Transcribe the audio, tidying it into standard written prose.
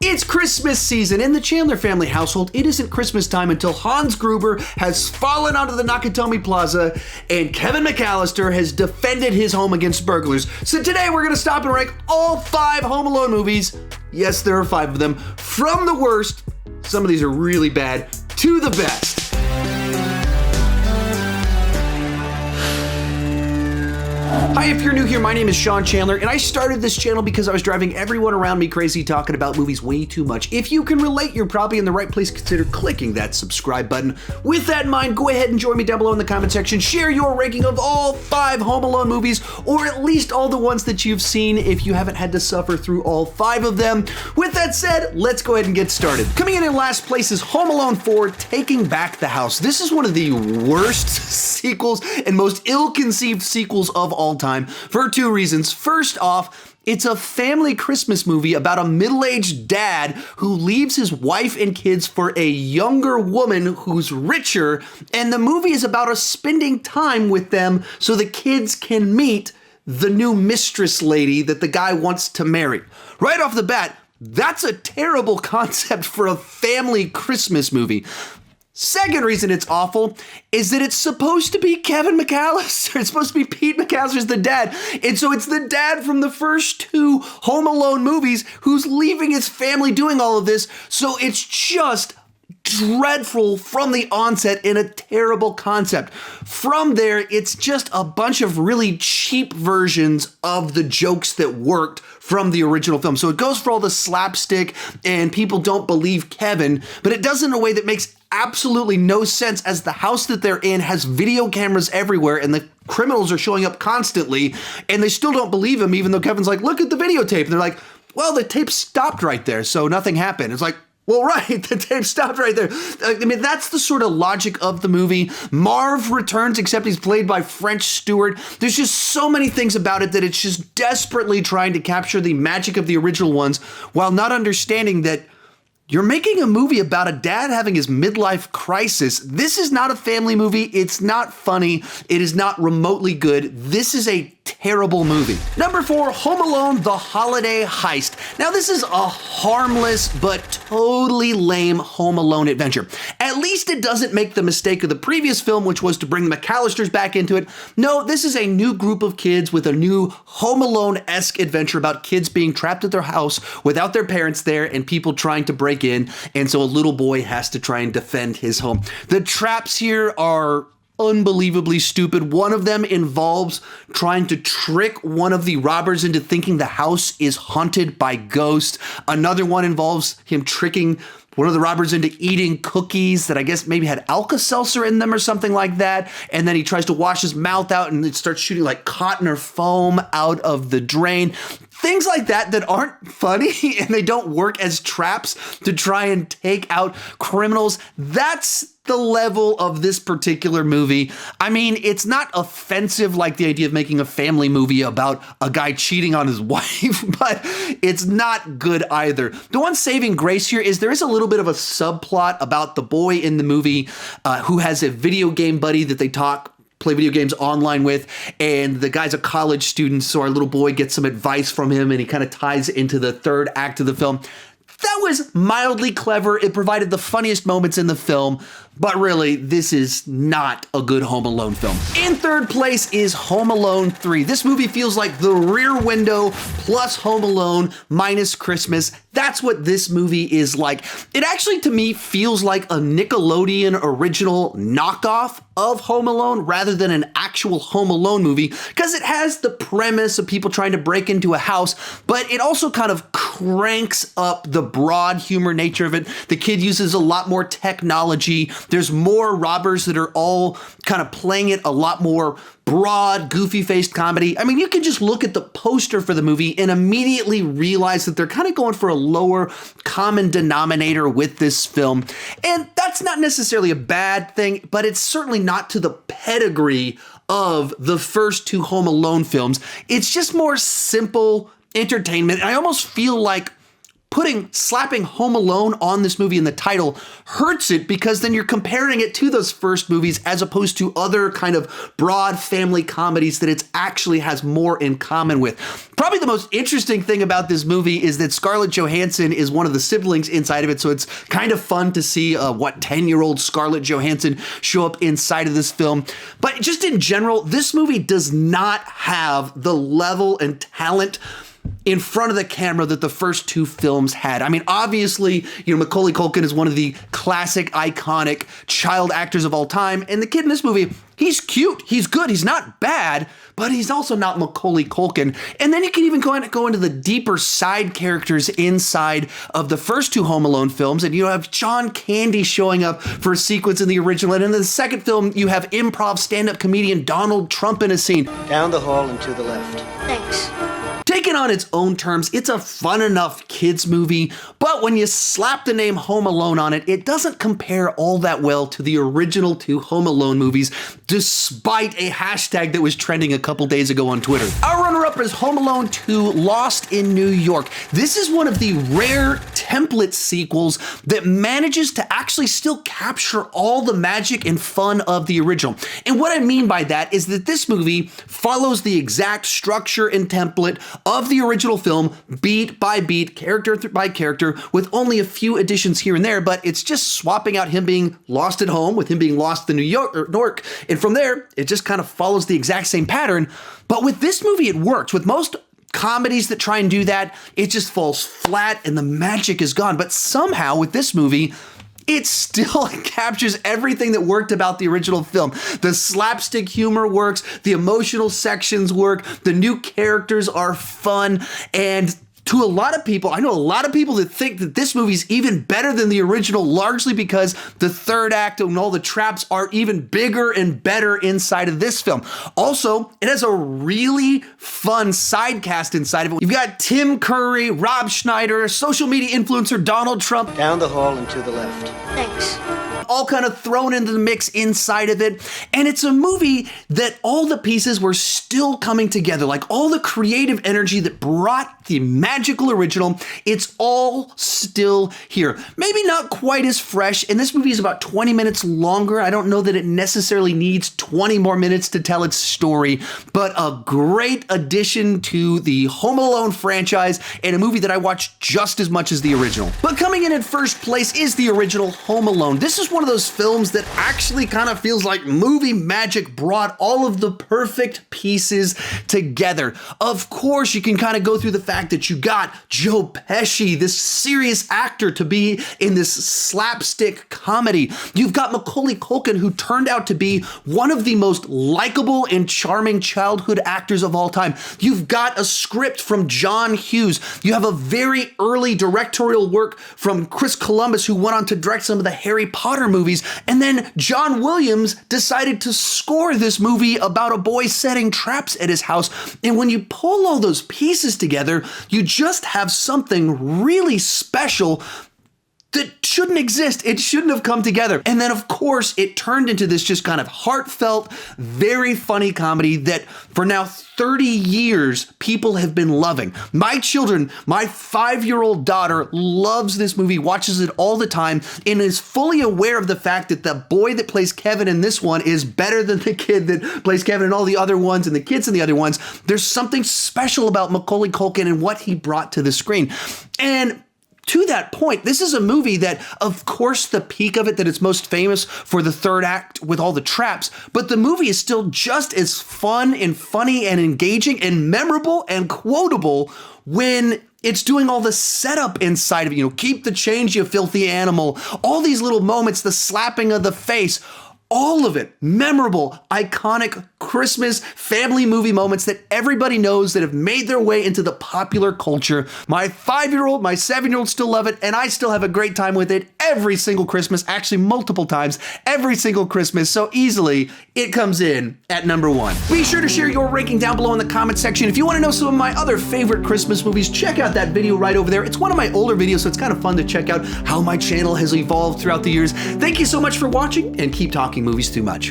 It's Christmas season. In the Chandler family household, it isn't Christmas time until Hans Gruber has fallen onto the Nakatomi Plaza and Kevin McAllister has defended his home against burglars. So today we're going to stop and rank all 5 Home Alone movies. Yes, there are 5 of them. From the worst, some of these are really bad, to the best. Hi, if you're new here, my name is Sean Chandler, and I started this channel because I was driving everyone around me crazy talking about movies way too much. If you can relate, you're probably in the right place. Consider clicking that subscribe button. With that in mind, go ahead and join me down below in the comment section. Share your ranking of all 5 Home Alone movies, or at least all the ones that you've seen if you haven't had to suffer through all 5 of them. With that said, let's go ahead and get started. Coming in last place is Home Alone 4, Taking Back the House. This is one of the worst sequels and most ill-conceived sequels of all time for 2 reasons. First off, it's a family Christmas movie about a middle-aged dad who leaves his wife and kids for a younger woman who's richer, and the movie is about us spending time with them so the kids can meet the new mistress lady that the guy wants to marry. Right off the bat, that's a terrible concept for a family Christmas movie. Second reason it's awful is that it's supposed to be Kevin McAllister. It's supposed to be Pete McAllister's the dad. And so it's the dad from the first 2 Home Alone movies who's leaving his family doing all of this. So it's just dreadful from the onset and a terrible concept. From there, it's just a bunch of really cheap versions of the jokes that worked from the original film. So it goes for all the slapstick and people don't believe Kevin, but it does it in a way that makes absolutely no sense, as the house that they're in has video cameras everywhere and the criminals are showing up constantly and they still don't believe him, even though Kevin's like, look at the videotape. And they're like, well, the tape stopped right there, so nothing happened. It's like, well, right, the tape stopped right there. I mean, that's the sort of logic of the movie. Marv returns, except he's played by French Stewart. There's just so many things about it that it's just desperately trying to capture the magic of the original ones while not understanding that you're making a movie about a dad having his midlife crisis. This is not a family movie. It's not funny. It is not remotely good. This is a terrible movie. Number 4, Home Alone, The Holiday Heist. Now, this is a harmless but totally lame Home Alone adventure. At least it doesn't make the mistake of the previous film, which was to bring the McAllisters back into it. No, this is a new group of kids with a new Home Alone-esque adventure about kids being trapped at their house without their parents there and people trying to break in, and so a little boy has to try and defend his home. The traps here are unbelievably stupid. One of them involves trying to trick one of the robbers into thinking the house is haunted by ghosts. Another one involves him tricking one of the robbers into eating cookies that I guess maybe had Alka-Seltzer in them or something like that. And then he tries to wash his mouth out and it starts shooting like cotton or foam out of the drain. Things like that aren't funny and they don't work as traps to try and take out criminals. That's the level of this particular movie. I mean, it's not offensive like the idea of making a family movie about a guy cheating on his wife, but it's not good either. The one saving grace here is there is a little bit of a subplot about the boy in the movie who has a video game buddy that they play video games online with, and the guy's a college student, so our little boy gets some advice from him and he kind of ties into the third act of the film. That was mildly clever. It provided the funniest moments in the film, but really, this is not a good Home Alone film. In third place is Home Alone 3. This movie feels like The Rear Window plus Home Alone minus Christmas. That's what this movie is like. It actually, to me, feels like a Nickelodeon original knockoff of Home Alone rather than an actual Home Alone movie, because it has the premise of people trying to break into a house, but it also kind of cranks up the broad humor nature of it. The kid uses a lot more technology. There's more robbers that are all kind of playing it a lot more broad, goofy-faced comedy. I mean, you can just look at the poster for the movie and immediately realize that they're kind of going for a lower common denominator with this film. And that's not necessarily a bad thing, but it's certainly not to the pedigree of the first 2 Home Alone films. It's just more simple entertainment. I almost feel like slapping Home Alone on this movie in the title hurts it, because then you're comparing it to those first movies as opposed to other kind of broad family comedies that it actually has more in common with. Probably the most interesting thing about this movie is that Scarlett Johansson is one of the siblings inside of it, so it's kind of fun to see 10-year-old Scarlett Johansson show up inside of this film. But just in general, this movie does not have the level and talent in front of the camera that the first two films had. I mean, obviously, Macaulay Culkin is one of the classic, iconic child actors of all time, and the kid in this movie, he's cute, he's good, he's not bad, but he's also not Macaulay Culkin. And then you can even go into the deeper side characters inside of the first two Home Alone films, and you have John Candy showing up for a sequence in the original, and in the second film, you have improv stand-up comedian Donald Trump in a scene. Down the hall and to the left. Thanks. Taken on its own terms, it's a fun enough kids movie, but when you slap the name Home Alone on it, it doesn't compare all that well to the original two Home Alone movies, despite a hashtag that was trending a couple days ago on Twitter. Our runner-up is Home Alone 2: Lost in New York. This is one of the rare template sequels that manages to actually still capture all the magic and fun of the original. And what I mean by that is that this movie follows the exact structure and template of the original film, beat by beat, character by character, with only a few additions here and there, but it's just swapping out him being lost at home with him being lost in New York, and from there, it just kind of follows the exact same pattern. But with this movie, it works. With most comedies that try and do that, it just falls flat and the magic is gone. But somehow, with this movie, it still captures everything that worked about the original film. The slapstick humor works, the emotional sections work, the new characters are fun, and to a lot of people, I know a lot of people that think that this movie's even better than the original, largely because the third act and all the traps are even bigger and better inside of this film. Also, it has a really fun side cast inside of it. You've got Tim Curry, Rob Schneider, social media influencer Donald Trump. Down the hall and to the left. Thanks. All kind of thrown into the mix inside of it. And it's a movie that all the pieces were still coming together. Like all the creative energy that brought the magical original, it's all still here. Maybe not quite as fresh, and this movie is about 20 minutes longer. I don't know that it necessarily needs 20 more minutes to tell its story, but a great addition to the Home Alone franchise and a movie that I watched just as much as the original. But coming in at first place is the original Home Alone. This is one of those films that actually kind of feels like movie magic brought all of the perfect pieces together. Of course, you can kind of go through the fact that you got Joe Pesci, this serious actor, to be in this slapstick comedy. You've got Macaulay Culkin, who turned out to be one of the most likable and charming childhood actors of all time. You've got a script from John Hughes. You have a very early directorial work from Chris Columbus, who went on to direct some of the Harry Potter movies. And then John Williams decided to score this movie about a boy setting traps at his house. And when you pull all those pieces together, you just have something really special that shouldn't exist. It shouldn't have come together. And then, of course, it turned into this just kind of heartfelt, very funny comedy that for now 30 years, people have been loving. My children, my 5-year-old daughter loves this movie, watches it all the time, and is fully aware of the fact that the boy that plays Kevin in this one is better than the kid that plays Kevin in all the other ones and the kids in the other ones. There's something special about Macaulay Culkin and what he brought to the screen. And to that point, this is a movie that, of course, the peak of it, that it's most famous for the third act with all the traps, but the movie is still just as fun and funny and engaging and memorable and quotable when it's doing all the setup inside of it. Keep the change, you filthy animal. All these little moments, the slapping of the face, all of it memorable, iconic Christmas family movie moments that everybody knows, that have made their way into the popular culture. My 5-year-old, my 7-year-old still love it, and I still have a great time with it every single Christmas, actually multiple times every single Christmas, so easily it comes in at number 1. Be sure to share your ranking down below in the comment section. If you want to know some of my other favorite Christmas movies, check out that video right over there. It's one of my older videos, so it's kind of fun to check out how my channel has evolved throughout the years. Thank you so much for watching, and keep talking movies too much.